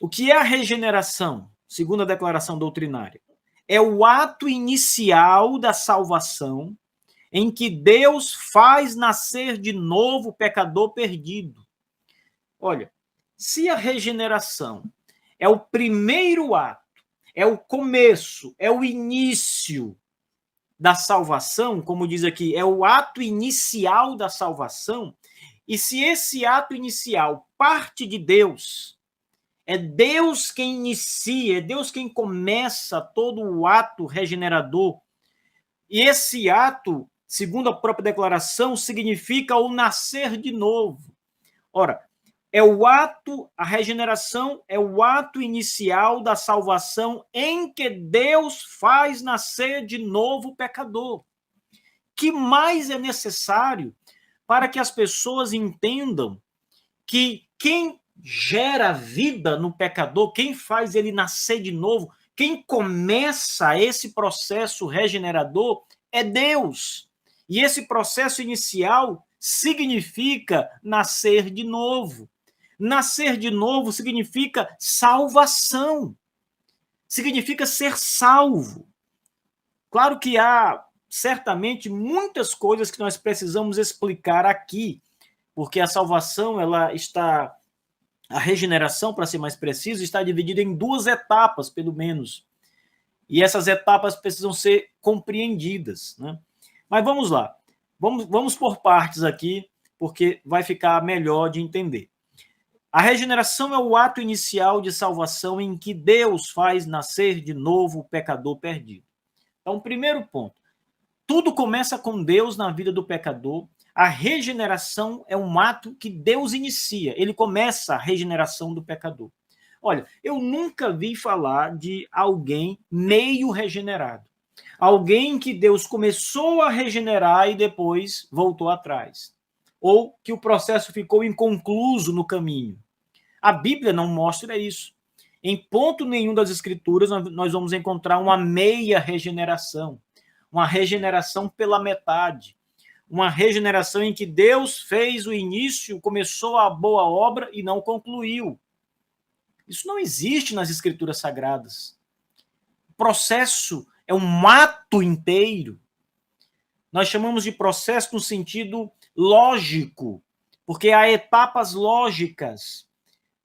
O que é a regeneração, segundo a declaração doutrinária? É o ato inicial da salvação em que Deus faz nascer de novo o pecador perdido. Olha, se a regeneração é o primeiro ato, é o começo, é o início da salvação, como diz aqui, é o ato inicial da salvação, e se esse ato inicial parte de Deus, é Deus quem inicia, é Deus quem começa todo o ato regenerador, e esse ato, segundo a própria declaração, significa o nascer de novo. Ora, a regeneração é o ato inicial da salvação em que Deus faz nascer de novo o pecador. Que mais é necessário para que as pessoas entendam que quem gera vida no pecador, quem faz ele nascer de novo, quem começa esse processo regenerador é Deus. E esse processo inicial significa nascer de novo. Nascer de novo significa salvação. Significa ser salvo. Claro que há, certamente, muitas coisas que nós precisamos explicar aqui, porque a salvação, a regeneração, para ser mais preciso, está dividida em duas etapas, pelo menos. E essas etapas precisam ser compreendidas, né? Mas vamos lá. Vamos por partes aqui, porque vai ficar melhor de entender. A regeneração é o ato inicial de salvação em que Deus faz nascer de novo o pecador perdido. Então, primeiro ponto. Tudo começa com Deus na vida do pecador. A regeneração é um ato que Deus inicia. Ele começa a regeneração do pecador. Olha, eu nunca vi falar de alguém meio regenerado. Alguém que Deus começou a regenerar e depois voltou atrás. Ou que o processo ficou inconcluso no caminho. A Bíblia não mostra isso. Em ponto nenhum das Escrituras nós vamos encontrar uma meia regeneração. Uma regeneração pela metade. Uma regeneração em que Deus fez o início, começou a boa obra e não concluiu. Isso não existe nas Escrituras Sagradas. O processo é um ato inteiro. Nós chamamos de processo no sentido lógico, porque há etapas lógicas.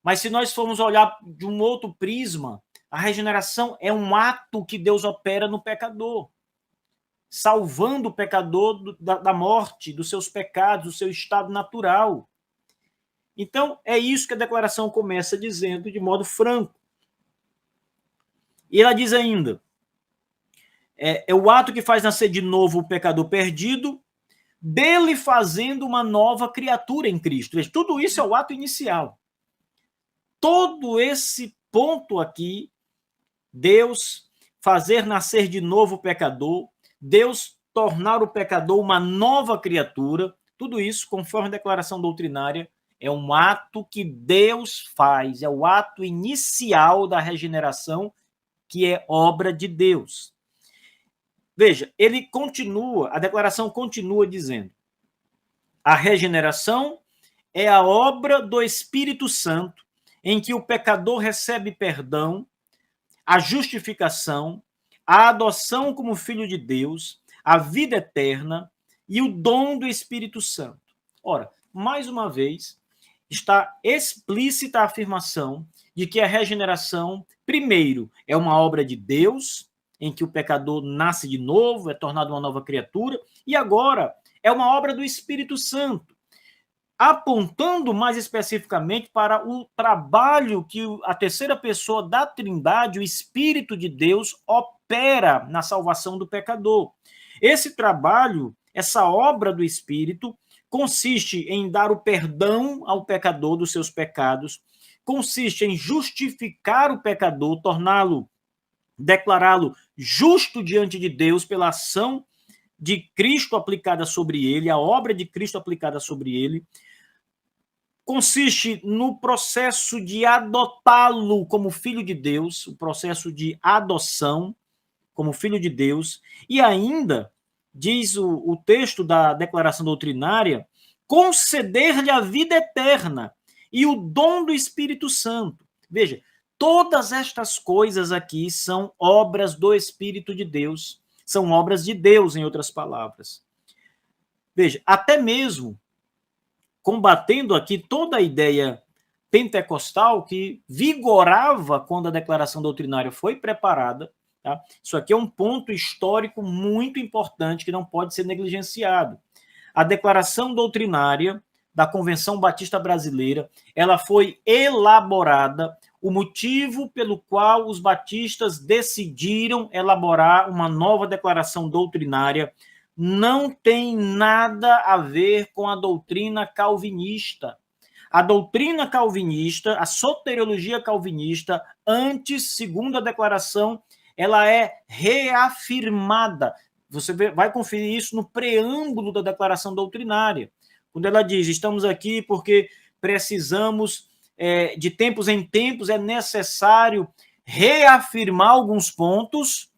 Mas se nós formos olhar de um outro prisma, a regeneração é um ato que Deus opera no pecador, salvando o pecador da morte, dos seus pecados, do seu estado natural. Então, é isso que a declaração começa dizendo de modo franco. E ela diz ainda, é o ato que faz nascer de novo o pecador perdido, dele fazendo uma nova criatura em Cristo. Tudo isso é o ato inicial. Todo esse ponto aqui, Deus fazer nascer de novo o pecador, Deus tornar o pecador uma nova criatura, tudo isso, conforme a declaração doutrinária, é um ato que Deus faz, é o ato inicial da regeneração, que é obra de Deus. Veja, a declaração continua dizendo: a regeneração é a obra do Espírito Santo, em que o pecador recebe perdão, a justificação, a adoção como filho de Deus, a vida eterna e o dom do Espírito Santo. Ora, mais uma vez, está explícita a afirmação de que a regeneração, primeiro, é uma obra de Deus, em que o pecador nasce de novo, é tornado uma nova criatura, e agora é uma obra do Espírito Santo, apontando mais especificamente para o trabalho que a terceira pessoa da Trindade, o Espírito de Deus, opera na salvação do pecador. Esse trabalho, essa obra do Espírito, consiste em dar o perdão ao pecador dos seus pecados, consiste em justificar o pecador, declará-lo justo diante de Deus pela ação de Cristo aplicada sobre ele, a obra de Cristo aplicada sobre ele, consiste no processo de adotá-lo como filho de Deus, o processo de adoção como filho de Deus, e ainda, diz o texto da declaração doutrinária, conceder-lhe a vida eterna e o dom do Espírito Santo. Veja, Todas estas coisas aqui são obras do Espírito de Deus, são obras de Deus, em outras palavras. Veja, até mesmo combatendo aqui toda a ideia pentecostal que vigorava quando a declaração doutrinária foi preparada, tá? Isso aqui é um ponto histórico muito importante que não pode ser negligenciado. A declaração doutrinária da Convenção Batista Brasileira, ela foi elaborada, o motivo pelo qual os batistas decidiram elaborar uma nova declaração doutrinária não tem nada a ver com a doutrina calvinista. A doutrina calvinista, a soteriologia calvinista, antes, segundo a declaração, ela é reafirmada. Você vai conferir isso no preâmbulo da declaração doutrinária, quando ela diz: estamos aqui porque precisamos, de tempos em tempos, é necessário reafirmar alguns pontos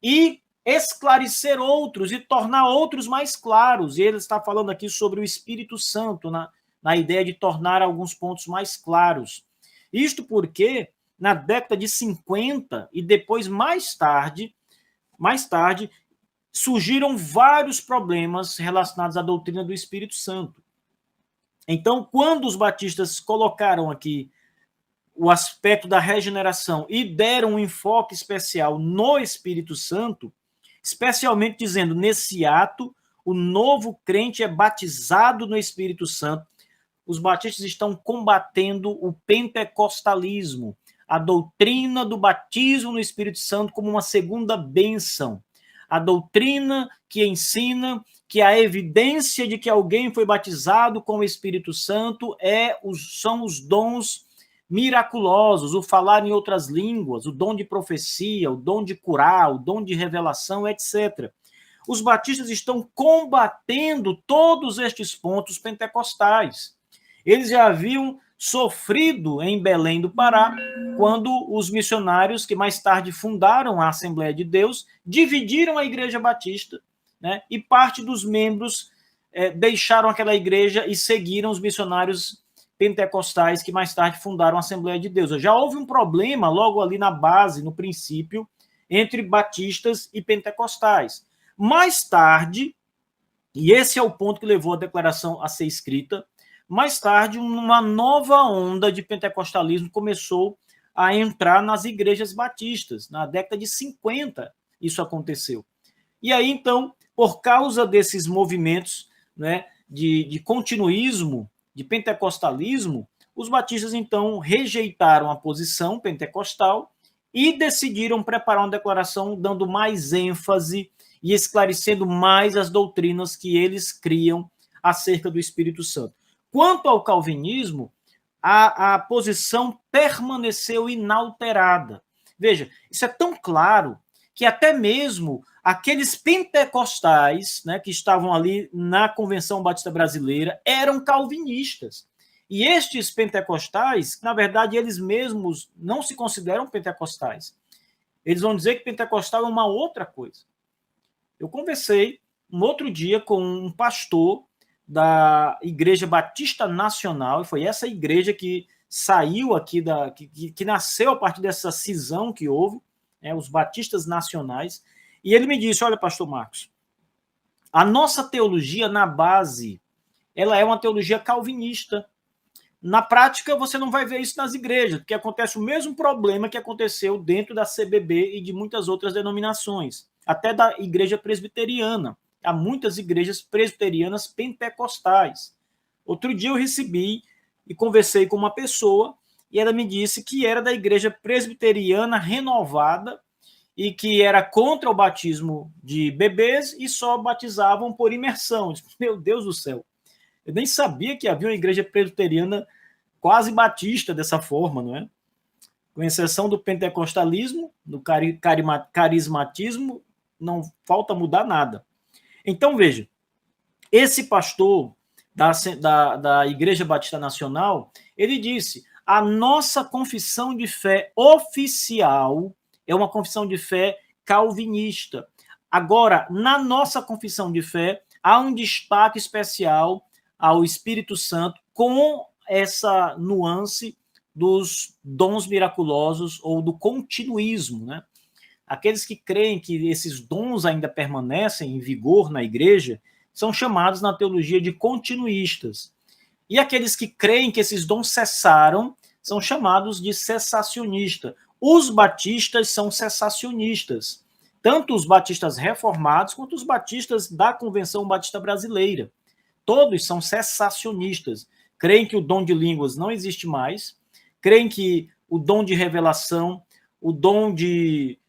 e esclarecer outros e tornar outros mais claros. E ele está falando aqui sobre o Espírito Santo, na ideia de tornar alguns pontos mais claros. Isto porque, na década de 50 e depois mais tarde, surgiram vários problemas relacionados à doutrina do Espírito Santo. Então, quando os batistas colocaram aqui o aspecto da regeneração e deram um enfoque especial no Espírito Santo, especialmente dizendo, nesse ato, o novo crente é batizado no Espírito Santo, os batistas estão combatendo o pentecostalismo, a doutrina do batismo no Espírito Santo como uma segunda bênção, a doutrina que ensina que a evidência de que alguém foi batizado com o Espírito Santo são os dons miraculosos, o falar em outras línguas, o dom de profecia, o dom de curar, o dom de revelação, etc. Os batistas estão combatendo todos estes pontos pentecostais. Eles já haviam sofrido em Belém do Pará, quando os missionários que mais tarde fundaram a Assembleia de Deus dividiram a Igreja Batista, né, e parte dos membros deixaram aquela igreja e seguiram os missionários pentecostais que mais tarde fundaram a Assembleia de Deus. Já houve um problema logo ali na base, no princípio, entre batistas e pentecostais. Mais tarde, e esse é o ponto que levou a declaração a ser escrita, mais tarde uma nova onda de pentecostalismo começou a entrar nas igrejas batistas. Na década de 50 isso aconteceu. E aí, então, por causa desses movimentos, né, de continuismo, de pentecostalismo, os batistas, então, rejeitaram a posição pentecostal e decidiram preparar uma declaração dando mais ênfase e esclarecendo mais as doutrinas que eles criam acerca do Espírito Santo. Quanto ao calvinismo, a posição permaneceu inalterada. Veja, isso é tão claro que até mesmo aqueles pentecostais, né, que estavam ali na Convenção Batista Brasileira eram calvinistas. E estes pentecostais, na verdade, eles mesmos não se consideram pentecostais. Eles vão dizer que pentecostal é uma outra coisa. Eu conversei um outro dia com um pastor da Igreja Batista Nacional, e foi essa igreja que saiu aqui, que nasceu a partir dessa cisão que houve, os batistas nacionais, e ele me disse: olha, pastor Marcos, a nossa teologia na base, ela é uma teologia calvinista. Na prática, você não vai ver isso nas igrejas, porque acontece o mesmo problema que aconteceu dentro da CBB e de muitas outras denominações, até da igreja presbiteriana. Há muitas igrejas presbiterianas pentecostais. Outro dia eu recebi e conversei com uma pessoa e ela me disse que era da igreja presbiteriana renovada e que era contra o batismo de bebês e só batizavam por imersão. Meu Deus do céu! Eu nem sabia que havia uma igreja presbiteriana quase batista dessa forma, não é? Com exceção do pentecostalismo, do carismatismo, não falta mudar nada. Então, veja, esse pastor da Igreja Batista Nacional, ele disse: a nossa confissão de fé oficial é uma confissão de fé calvinista. Agora, na nossa confissão de fé, há um destaque especial ao Espírito Santo, com essa nuance, dos dons miraculosos ou do continuismo, né? Aqueles que creem que esses dons ainda permanecem em vigor na igreja são chamados na teologia de continuistas. E aqueles que creem que esses dons cessaram são chamados de cessacionistas. Os batistas são cessacionistas, tanto os batistas reformados quanto os batistas da Convenção Batista Brasileira. Todos são cessacionistas. Creem que o dom de línguas não existe mais, creem que o dom de revelação, o dom de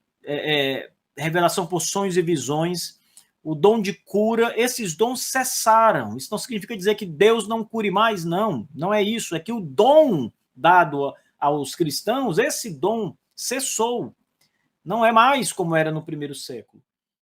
revelação por sonhos e visões, o dom de cura, esses dons cessaram. Isso não significa dizer que Deus não cure mais, não. Não é isso. É que o dom dado aos cristãos, esse dom cessou. Não é mais como era no primeiro século.